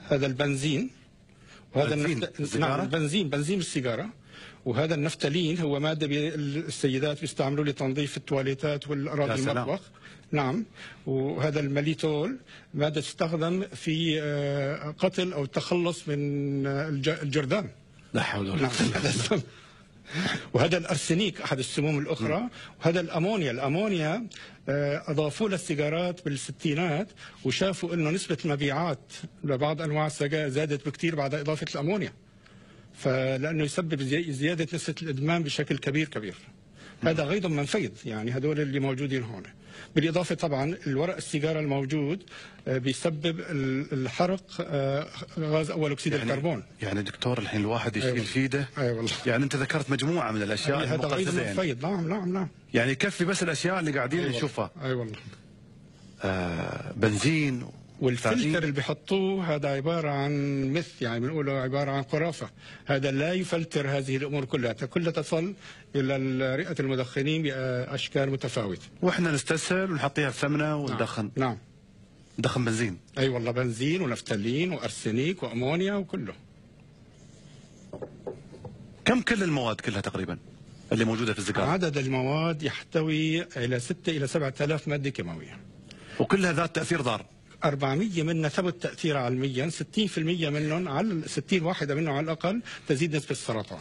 هذا البنزين، وهذا نعم البنزين بنزين السيجاره. وهذا النفتالين هو ماده السيدات بيستعملوه لتنظيف التواليتات والاراضي المطبخ. نعم. وهذا الماليتول ماده تستخدم في قتل او التخلص من الجرذان. لا حول ولا قوه. وهذا الارسنيك احد السموم الاخرى. وهذا الامونيا اضافوه للسيجارات بالستينات، وشافوا انه نسبه المبيعات لبعض انواع السجائر زادت بكثير بعد اضافه الامونيا، فلانه يسبب زياده نسبه الادمان بشكل كبير. هذا غيض من فيض، يعني هذول اللي موجودين هون. بالاضافه طبعا الورق السيجاره الموجود بيسبب الحرق غاز اول اكسيد الكربون. يعني دكتور الحين الواحد يشيل في ايده. اي والله. يعني انت ذكرت مجموعه من الاشياء هذا غيض من فيض. نعم. يعني يكفي بس الاشياء اللي قاعدين نشوفها. اي والله. بنزين. والفلتر اللي بيحطوه هذا عباره عن مث، يعني بنقوله عباره عن خرافه. هذا لا يفلتر هذه الامور كلها تصل الى رئه المدخنين باشكال متفاوته. واحنا نستسهل ونحطيها في فمنا وندخن. نعم. ندخن بنزين. اي والله، بنزين ونفتالين وارسنيك وامونيا وكله. كم كل المواد كلها تقريبا اللي موجوده في السيجاره؟ عدد المواد يحتوي الى 6 إلى 7000 ماده كيماويه. وكلها ذات تاثير ضار. 400 منها ثبت تاثير علميا، 60% منهم، على 60 واحده منهم على الاقل تزيد نسبه السرطان.